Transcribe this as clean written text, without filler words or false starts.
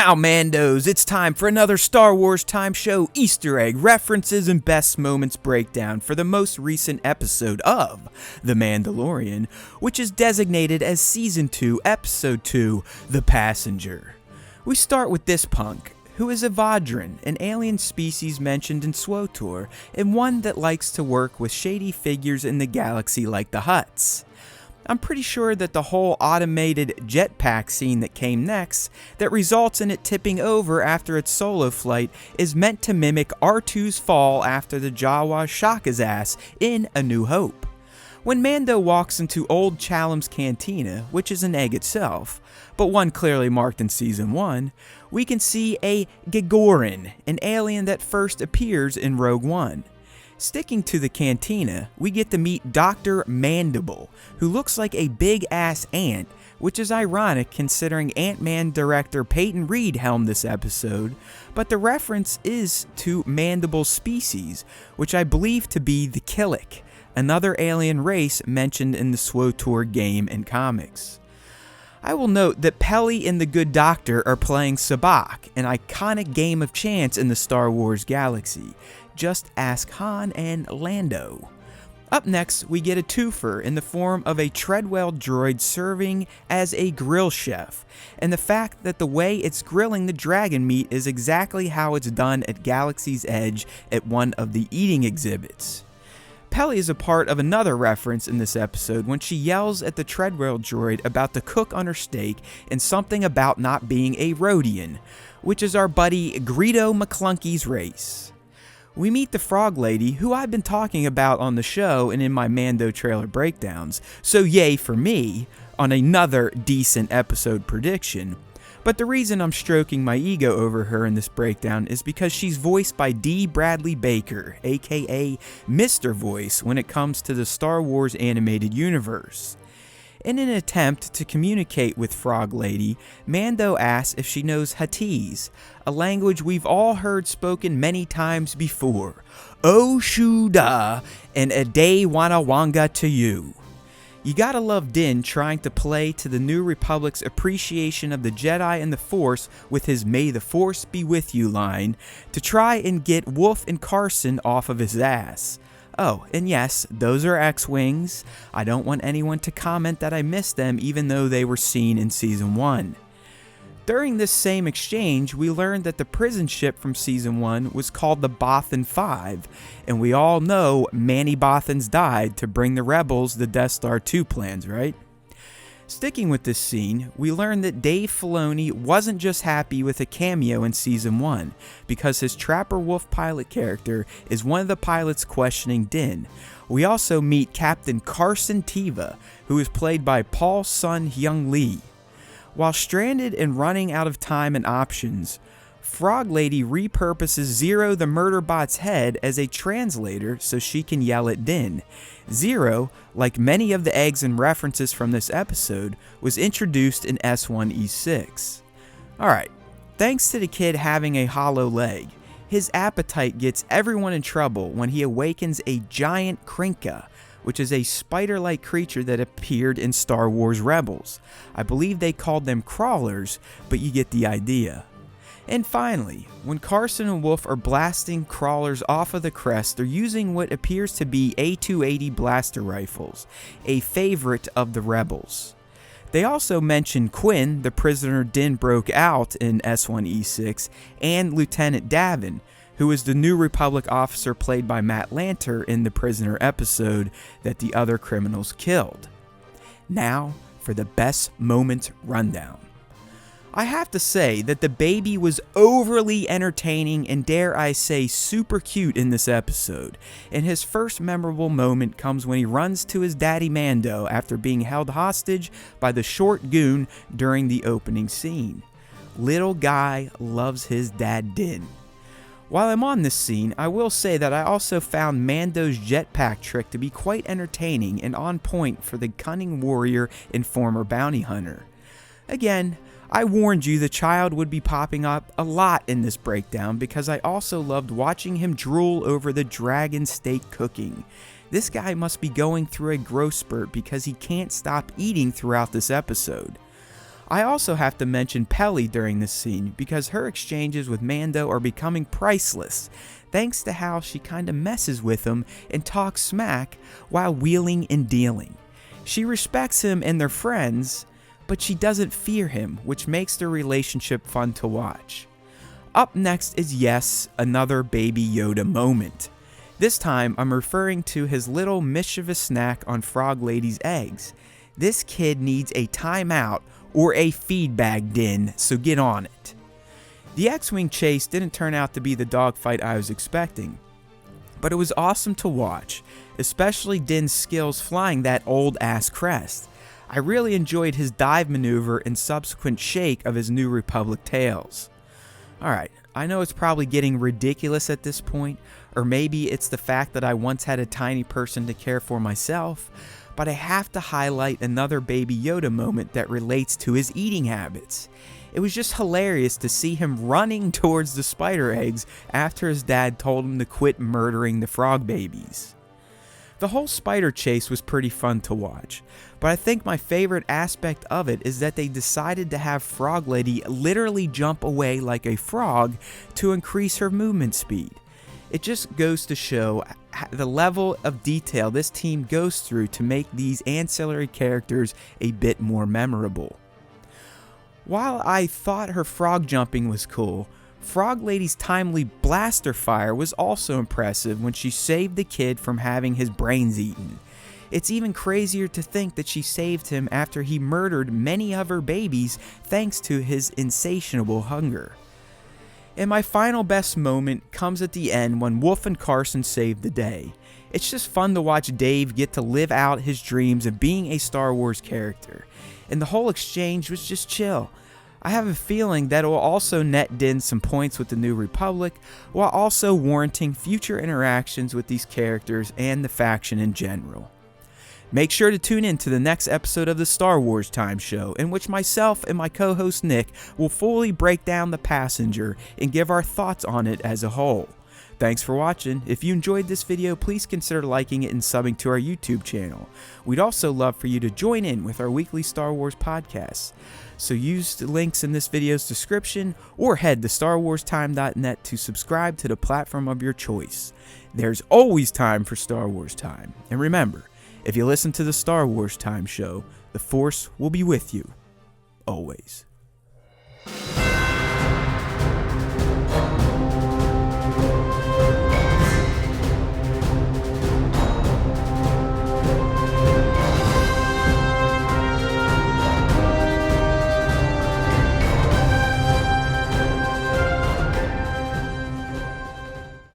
Now, Mandos, it's time for another Star Wars Time Show Easter egg references and best moments breakdown for the most recent episode of The Mandalorian, which is designated as Season 2, Episode 2, The Passenger. We start with this punk, who is a Vadran, an alien species mentioned in SWTOR, and one that likes to work with shady figures in the galaxy like the Hutts. I'm pretty sure that the whole automated jetpack scene that came next, that results in it tipping over after its solo flight, is meant to mimic R2's fall after the Jawas shock his ass in A New Hope. When Mando walks into Old Chalam's cantina, which is an egg itself, but one clearly marked in Season 1, we can see a Gigoran, an alien that first appears in Rogue One. Sticking to the cantina, we get to meet Dr. Mandible, who looks like a big-ass ant, which is ironic considering Ant-Man director Peyton Reed helmed this episode, but the reference is to Mandible's species, which I believe to be the Killik, another alien race mentioned in the SWTOR game and comics. I will note that Peli and the Good Doctor are playing Sabacc, an iconic game of chance in the Star Wars galaxy. Just ask Han and Lando. Up next, we get a twofer in the form of a Treadwell droid serving as a grill chef, and the fact that the way it's grilling the dragon meat is exactly how it's done at Galaxy's Edge at one of the eating exhibits. Peli is a part of another reference in this episode when she yells at the Treadwell droid about the cook on her steak and something about not being a Rhodian, which is our buddy Greedo McClunky's race. We meet the Frog Lady, who I've been talking about on the show and in my Mando trailer breakdowns, so yay for me on another decent episode prediction. But the reason I'm stroking my ego over her in this breakdown is because she's voiced by D. Bradley Baker, aka Mr. Voice, when it comes to the Star Wars animated universe. In an attempt to communicate with Frog Lady, Mando asks if she knows Huttese, a language we've all heard spoken many times before. O Shuda and Ade Wanawanga to you. You gotta love Din trying to play to the New Republic's appreciation of the Jedi and the Force with his May the Force be with you line to try and get Wolf and Carson off of his ass. Oh, and yes, those are X-Wings. I don't want anyone to comment that I missed them even though they were seen in Season 1. During this same exchange, we learned that the prison ship from Season 1 was called the Bothan 5, and we all know Manny Bothans died to bring the rebels the Death Star 2 plans, right? Sticking with this scene, we learn that Dave Filoni wasn't just happy with a cameo in Season 1, because his Trapper Wolf pilot character is one of the pilots questioning Din. We also meet Captain Carson Teva, who is played by Paul Sun Hyung Lee. While stranded and running out of time and options, Frog Lady repurposes Zero the Murderbot's head as a translator so she can yell at Din. Zero, like many of the eggs and references from this episode, was introduced in S1E6. Alright, thanks to the kid having a hollow leg, his appetite gets everyone in trouble when he awakens a giant Krinka, which is a spider-like creature that appeared in Star Wars Rebels. I believe they called them crawlers, but you get the idea. And finally, when Carson and Wolf are blasting crawlers off of the crest, they're using what appears to be A280 blaster rifles, a favorite of the Rebels. They also mention Quinn, the prisoner Din broke out in S1E6, and Lieutenant Davin, who is the New Republic officer played by Matt Lanter in the Prisoner episode that the other criminals killed. Now for the best moments rundown. I have to say that the baby was overly entertaining and dare I say super cute in this episode, and his first memorable moment comes when he runs to his daddy Mando after being held hostage by the short goon during the opening scene. Little guy loves his dad Din. While I'm on this scene, I will say that I also found Mando's jetpack trick to be quite entertaining and on point for the cunning warrior and former bounty hunter. Again, I warned you the child would be popping up a lot in this breakdown because I also loved watching him drool over the dragon steak cooking. This guy must be going through a growth spurt because he can't stop eating throughout this episode. I also have to mention Pelly during this scene because her exchanges with Mando are becoming priceless, thanks to how she kinda messes with him and talks smack while wheeling and dealing. She respects him and their friends, but she doesn't fear him, which makes their relationship fun to watch. Up next is, yes, another Baby Yoda moment. This time, I'm referring to his little mischievous snack on Frog Lady's eggs. This kid needs a timeout or a feedback din, so get on it. The X-Wing chase didn't turn out to be the dogfight I was expecting, but it was awesome to watch, especially Din's skills flying that old-ass crest. I really enjoyed his dive maneuver and subsequent shake of his New Republic tails. Alright, I know it's probably getting ridiculous at this point, or maybe it's the fact that I once had a tiny person to care for myself, but I have to highlight another Baby Yoda moment that relates to his eating habits. It was just hilarious to see him running towards the spider eggs after his dad told him to quit murdering the frog babies. The whole spider chase was pretty fun to watch, but I think my favorite aspect of it is that they decided to have Frog Lady literally jump away like a frog to increase her movement speed. It just goes to show the level of detail this team goes through to make these ancillary characters a bit more memorable. While I thought her frog jumping was cool, Frog Lady's timely blaster fire was also impressive when she saved the kid from having his brains eaten. It's even crazier to think that she saved him after he murdered many of her babies thanks to his insatiable hunger. And my final best moment comes at the end when Wolf and Carson save the day. It's just fun to watch Dave get to live out his dreams of being a Star Wars character, and the whole exchange was just chill. I have a feeling that it will also net Din some points with the New Republic, while also warranting future interactions with these characters and the faction in general. Make sure to tune in to the next episode of the Star Wars Time Show, in which myself and my co-host Nick will fully break down The Passenger and give our thoughts on it as a whole. Thanks for watching. If you enjoyed this video, please consider liking it and subbing to our YouTube channel. We'd also love for you to join in with our weekly Star Wars podcasts. So use the links in this video's description or head to StarWarsTime.net to subscribe to the platform of your choice. There's always time for Star Wars Time. And remember, if you listen to the Star Wars Time Show, the Force will be with you, always.